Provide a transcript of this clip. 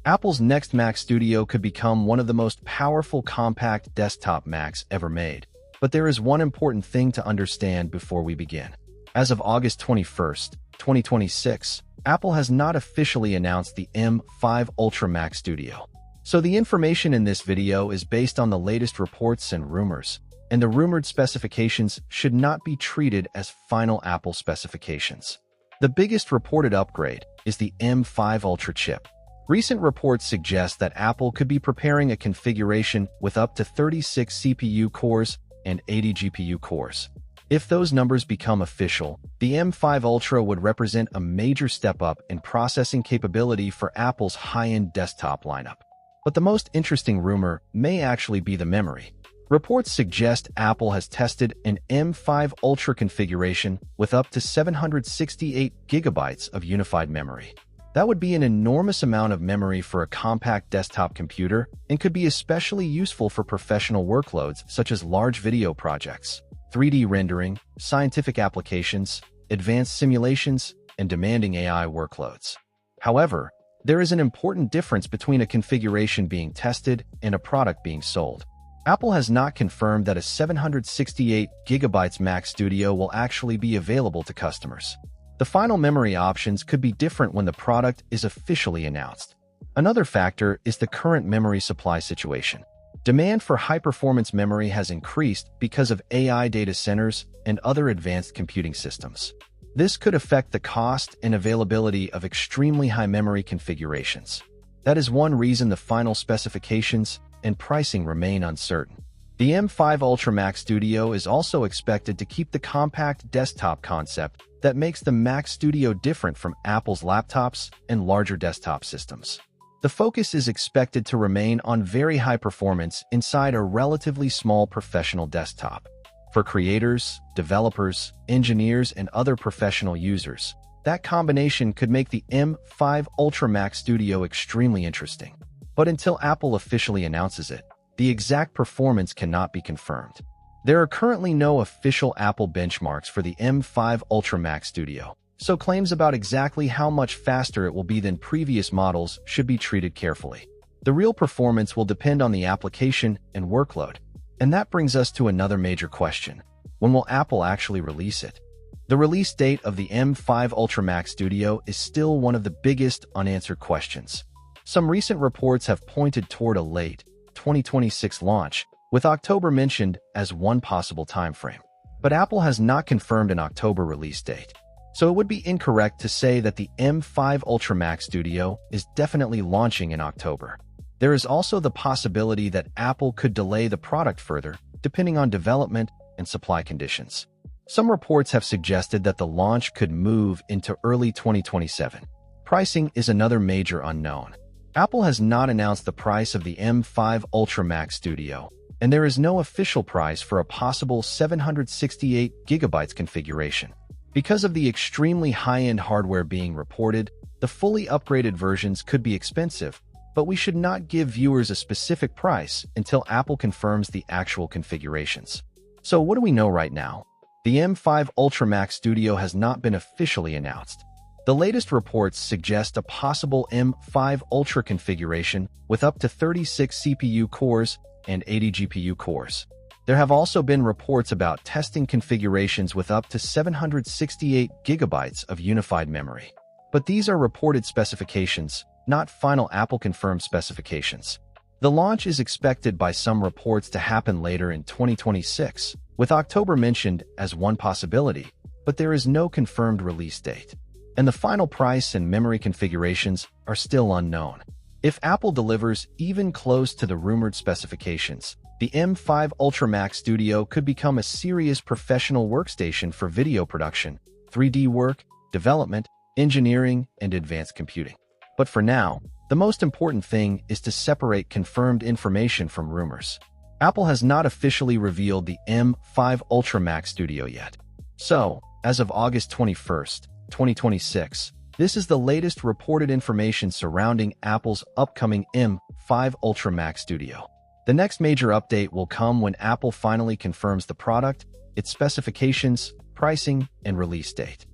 Apple's next Mac Studio could become one of the most powerful compact desktop Macs ever made. But there is one important thing to understand before we begin. As of August 21st, 2026, Apple has not officially announced the M5 Ultra Mac Studio. So the information in this video is based on the latest reports and rumors, and the rumored specifications should not be treated as final Apple specifications. The biggest reported upgrade is the M5 Ultra chip. Recent reports suggest that Apple could be preparing a configuration with up to 36 CPU cores and 80 GPU cores. If those numbers become official, the M5 Ultra would represent a major step up in processing capability for Apple's high-end desktop lineup. But the most interesting rumor may actually be the memory. Reports suggest Apple has tested an M5 Ultra configuration with up to 768 gigabytes of unified memory. That would be an enormous amount of memory for a compact desktop computer and could be especially useful for professional workloads such as large video projects, 3D rendering, scientific applications, advanced simulations, and demanding AI workloads. However, there is an important difference between a configuration being tested and a product being sold. Apple has not confirmed that a 768 GB Mac Studio will actually be available to customers. The final memory options could be different when the product is officially announced. Another factor is the current memory supply situation. Demand for high-performance memory has increased because of AI data centers and other advanced computing systems. This could affect the cost and availability of extremely high memory configurations. That is one reason the final specifications and pricing remain uncertain. The M5 Ultra Mac Studio is also expected to keep the compact desktop concept that makes the Mac Studio different from Apple's laptops and larger desktop systems. The focus is expected to remain on very high performance inside a relatively small professional desktop. For creators, developers, engineers, and other professional users, that combination could make the M5 Ultra Mac Studio extremely interesting. But until Apple officially announces it, the exact performance cannot be confirmed. There are currently no official Apple benchmarks for the M5 Ultra Mac Studio, so claims about exactly how much faster it will be than previous models should be treated carefully. The real performance will depend on the application and workload. And that brings us to another major question. When will Apple actually release it? The release date of the M5 Ultra Mac Studio is still one of the biggest unanswered questions. Some recent reports have pointed toward a late 2026 launch, with October mentioned as one possible timeframe. But Apple has not confirmed an October release date. So it would be incorrect to say that the M5 Ultra Mac Studio is definitely launching in October. There is also the possibility that Apple could delay the product further, depending on development and supply conditions. Some reports have suggested that the launch could move into early 2027. Pricing is another major unknown. Apple has not announced the price of the M5 Ultra Mac Studio, and there is no official price for a possible 768 GB configuration. Because of the extremely high-end hardware being reported, the fully upgraded versions could be expensive, but we should not give viewers a specific price until Apple confirms the actual configurations. So what do we know right now? The M5 Ultra Mac Studio has not been officially announced. The latest reports suggest a possible M5 Ultra configuration with up to 36 CPU cores and 80 GPU cores. There have also been reports about testing configurations with up to 768 gigabytes of unified memory. But these are reported specifications, not final Apple-confirmed specifications. The launch is expected by some reports to happen later in 2026, with October mentioned as one possibility, but there is no confirmed release date. And the final price and memory configurations are still unknown. If Apple delivers even close to the rumored specifications, the M5 Ultra Mac Studio could become a serious professional workstation for video production, 3D work, development, engineering, and advanced computing. But for now, the most important thing is to separate confirmed information from rumors. Apple has not officially revealed the M5 Ultra Mac Studio yet. So, as of August 21st, 2026, this is the latest reported information surrounding Apple's upcoming M5 Ultra Mac Studio. The next major update will come when Apple finally confirms the product, its specifications, pricing, and release date.